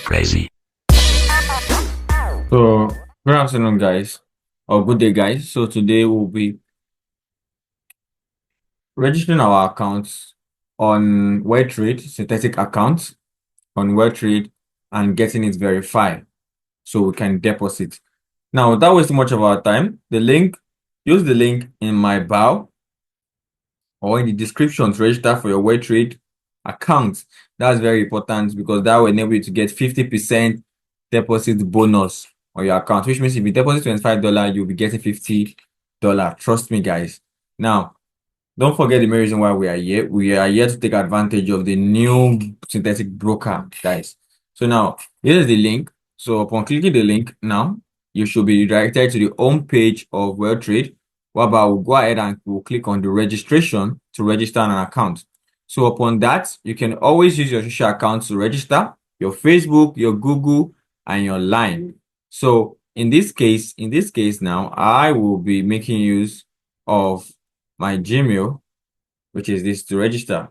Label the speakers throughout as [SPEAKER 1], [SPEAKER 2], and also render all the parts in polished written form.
[SPEAKER 1] Crazy.
[SPEAKER 2] So, good afternoon, guys, or good day, guys. So, today we'll be registering our accounts on Weltrade, synthetic accounts on Weltrade, and getting it verified so we can deposit. Now, without wasting much of our time, use the link in my bio or in the description to register for your Weltrade account. That's very important because that will enable you to get 50% deposit bonus on your account, which means if you deposit $25, you'll be getting $50. Trust me, guys. Now, don't forget the main reason why we are here. We are here to take advantage of the new synthetic broker, guys. So now, here's the link. So upon clicking the link now, you should be redirected to the home page of Weltrade, whereby we'll go ahead and we'll click on the registration to register an account. So upon that, you can always use your social accounts to register, your Facebook, your Google, and your Line. So in this case now, I will be making use of my Gmail, which is this to register.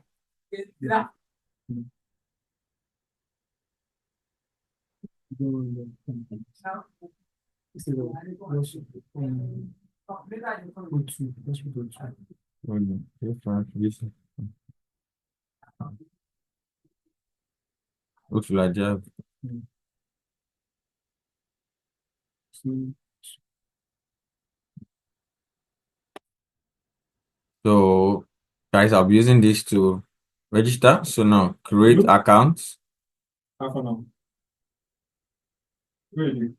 [SPEAKER 2] What should I have? So, guys, I'll be using this to register. So now, create accounts.
[SPEAKER 3] Really?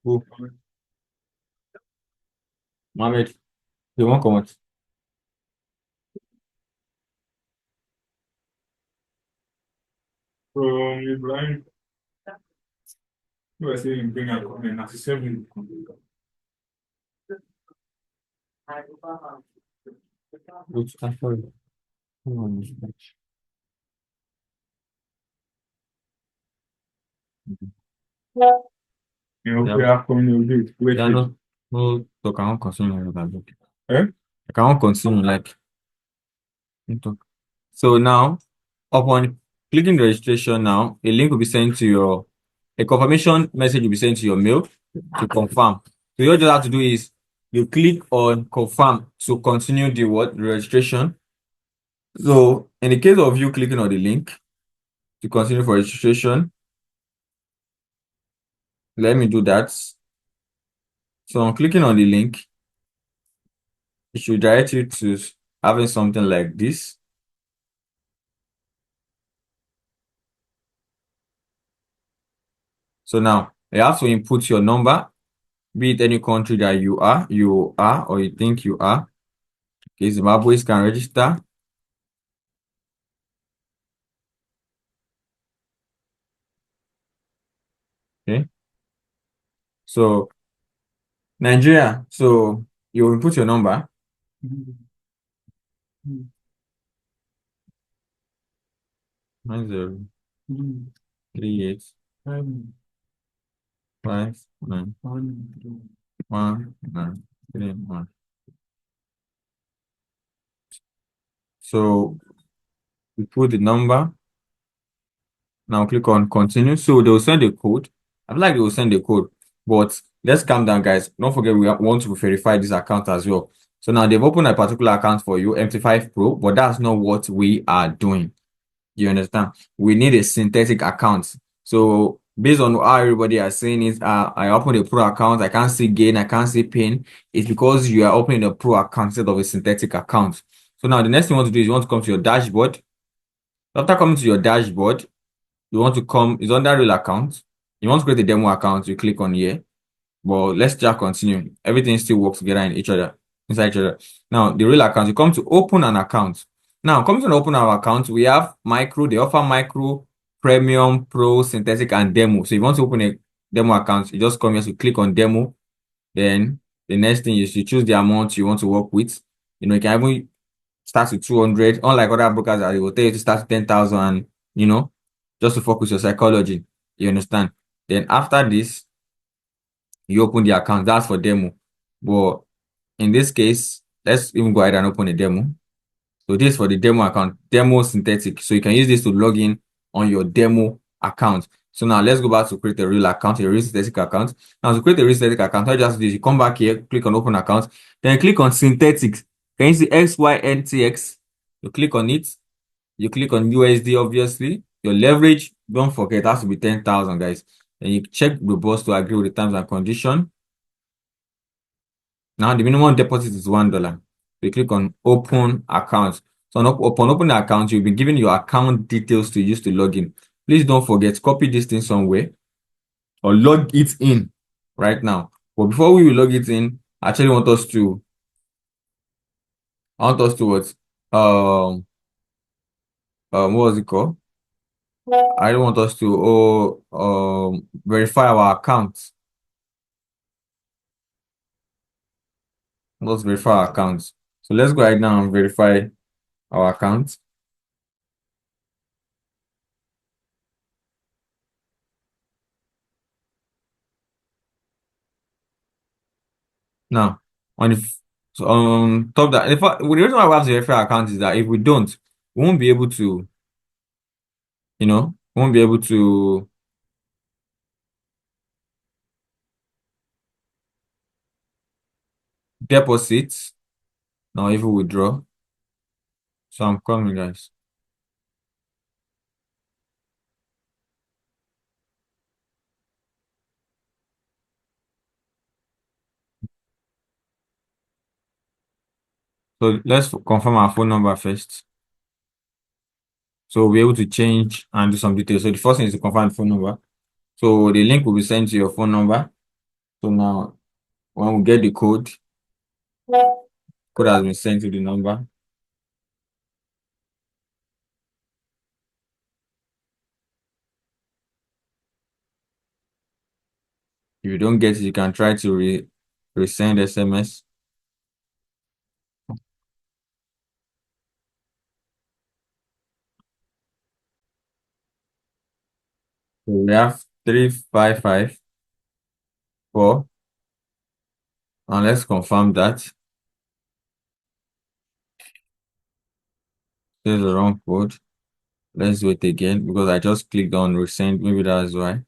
[SPEAKER 2] Who? Mohammed, you won't come out.
[SPEAKER 3] From Ibrahim, who was saying bring out comment 97.
[SPEAKER 2] Which sorry. Hold on.
[SPEAKER 3] You know,
[SPEAKER 2] Yeah.
[SPEAKER 3] we are coming with it. Wait,
[SPEAKER 2] Yeah, no, so I won't continue like that.
[SPEAKER 3] Eh?
[SPEAKER 2] I can't continue like. So now, upon clicking the registration now, a link will be sent to a confirmation message will be sent to your mail to confirm. So all you just have to do is you click on confirm to continue the registration. So in the case of you clicking on the link to continue for registration, let me do that. So I'm clicking on the link. It should direct you to having something like this. So now you have to input your number, be it any country that you are, or you think you are. Okay, Zimbabweans can register. Okay. So Nigeria, so you input your number. 9038591931. So we put the number. Now click on continue. So they will send a code. I feel like they will send a code, but let's calm down, guys. Don't forget we want to verify this account as well. So now they've opened a particular account for you, MT5 Pro, but that's not what we are doing. You understand? We need a synthetic account. So based on how everybody is saying it, I opened a pro account. I can't see gain. I can't see pain. It's because you are opening a pro account instead of a synthetic account. So now the next thing you want to do is you want to come to your dashboard. After coming to your dashboard, you want to come, it's under real account. You want to create a demo account, you click on here. But let's just continue. Everything still works together inside each other. Now, the real account, you come to open an account. Now, coming to open our account, we have micro. They offer micro, premium, pro, synthetic, and demo. So if you want to open a demo account, you just come here to click on demo. Then the next thing is you choose the amount you want to work with. You know, you can even start with 200, unlike other brokers that they will tell you to start with 10,000 and, just to focus your psychology. You understand? Then after this, you open the account. That's for demo. But in this case, let's even go ahead and open a demo. So this is for the demo account, demo synthetic. So you can use this to log in on your demo account. So now let's go back to create a real account, a real synthetic account. Now to create a real synthetic account, all you just do is you come back here, click on open account, then click on synthetic. Can you see XYNTX? You click on it. You click on USD, obviously. Your leverage, don't forget, it has to be 10,000, guys. Then you check the boss to agree with the terms and conditions. Now the minimum deposit is $1. You click on open account. So upon opening the account, you'll be given your account details to use to log in. Please don't forget, copy this thing somewhere or log it in right now. But before we will log it in, I actually want us to what? What was it called? I don't want us to verify our account. Let's verify our accounts. So let's go ahead now and verify our account. Now, so on top that, the reason why we have to verify our account is that if we don't, we won't be able to, we won't be able to deposit. Now, if we withdraw, so I'm coming, guys. So let's confirm our phone number first. So we'll be able to change and do some details. So the first thing is to confirm the phone number. So the link will be sent to your phone number. So now, when we get the code has been sent to the number. If you don't get it, you can try to resend SMS. So we have 3554. And let's confirm that. This is the wrong code. Let's do it again because I just clicked on resend. Maybe that's why.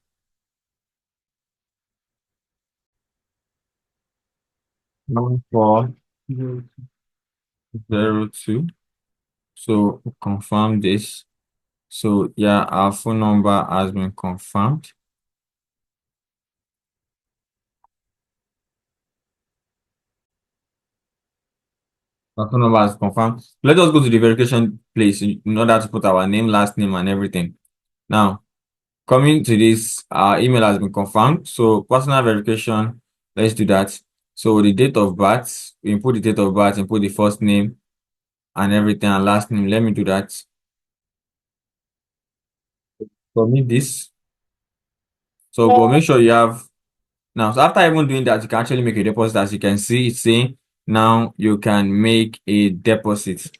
[SPEAKER 2] Number 402. So confirm this. So yeah, our phone number has been confirmed. Our phone number is confirmed. Let us go to the verification place in order to put our name, last name, and everything. Now, coming to this, our email has been confirmed. So personal verification, let's do that. So the date of birth, we input the date of birth, input the first name and everything and last name. Let me do that. Submit this. So but make sure you have now. So after even doing that, you can actually make a deposit. As you can see, it's saying now you can make a deposit.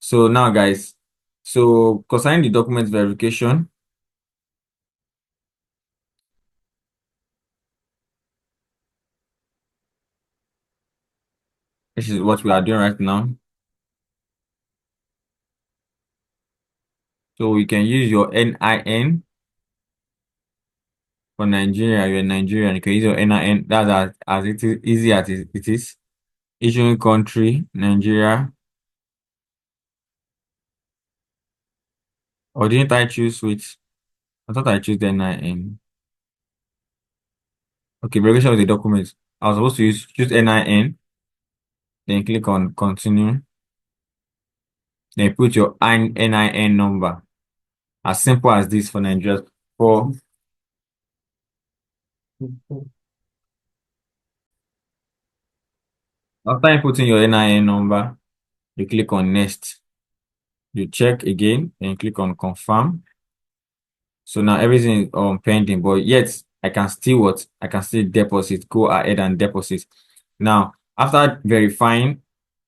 [SPEAKER 2] So now, guys, so concerning the document verification, this is what we are doing right now. So you can use your NIN for Nigeria. You're Nigerian. You can use your NIN. That's as it is easy as it is. Issuing country, Nigeria. Or didn't I choose which? I thought I choose the NIN. Okay, verification of the document. I was supposed to choose NIN. Then click on continue. Then put your NIN number. As simple as this for Nigeria. For after inputting your NIN number, you click on next. You check again and click on confirm. So now everything is pending, but yet I can still what? I can still deposit. Go ahead and deposit. Now, after verifying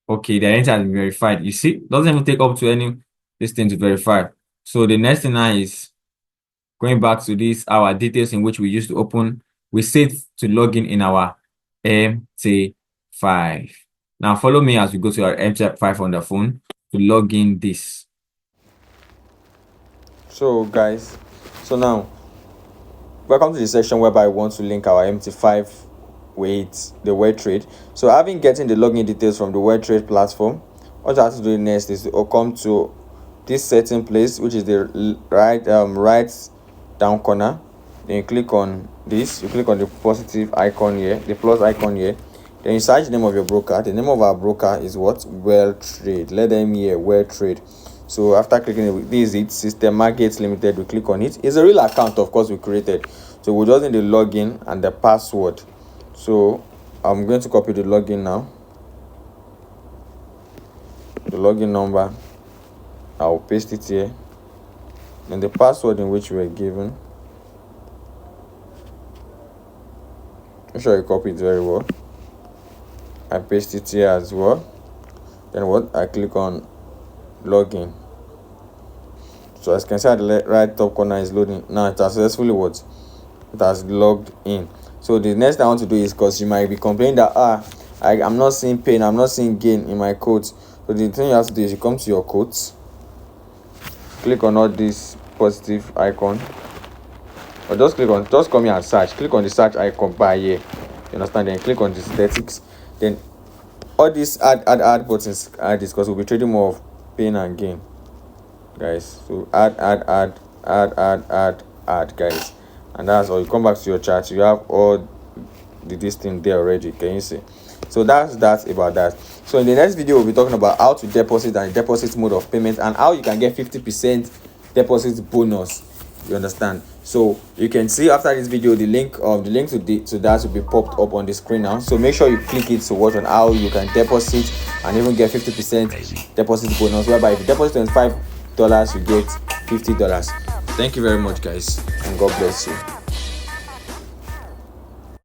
[SPEAKER 2] Okay, the identity has been verified. You see, doesn't even take up to any this thing to verify. So the next thing now is going back to this, our details in which we used to open. We set to log in our MT5. Now follow me as we go to our MT5 on the phone to log in this. So guys, so now welcome to the section whereby we want to link our MT5 with the Weltrade. So having getting the login details from the Weltrade platform, what you have to do next is to come to this setting place, which is the right down corner. Then you click on this, you click on the positive icon here, the plus icon here. Then you search the name of your broker. The name of our broker is what? Weltrade. Let them hear Weltrade. So after clicking it, this is it, System Markets Limited. We click on it. It's a real account, of course, we created. So we just need the login and the password. So I'm going to copy the login now, the login number. I'll paste it here, and the password in which we were given. Make sure you copy it very well. I paste it here as well. Then what? I click on login. So as you can see at the right top corner is loading. Now it has successfully what? It has logged in. So the next thing I want to do is, because you might be complaining that I'm not seeing pain, I'm not seeing gain in my codes. So the thing you have to do is you come to your codes, click on all this positive icon, or just come here and search. Click on the search icon by here. You understand? Then click on the statistics. Then all these add buttons add this, because we'll be trading more of pain and gain, guys. So add guys, and that's all. You come back to your chart, you have all this thing there already. Can you see? So that's about that. So in the next video we'll be talking about how to deposit and deposit mode of payment, and how you can get 50% deposit bonus. You understand? So you can see after this video the link to that will be popped up on the screen now. So make sure you click it to watch on how you can deposit and even get 50% deposit bonus, whereby if you deposit $25 you get $50. Thank you very much, guys, and God bless you.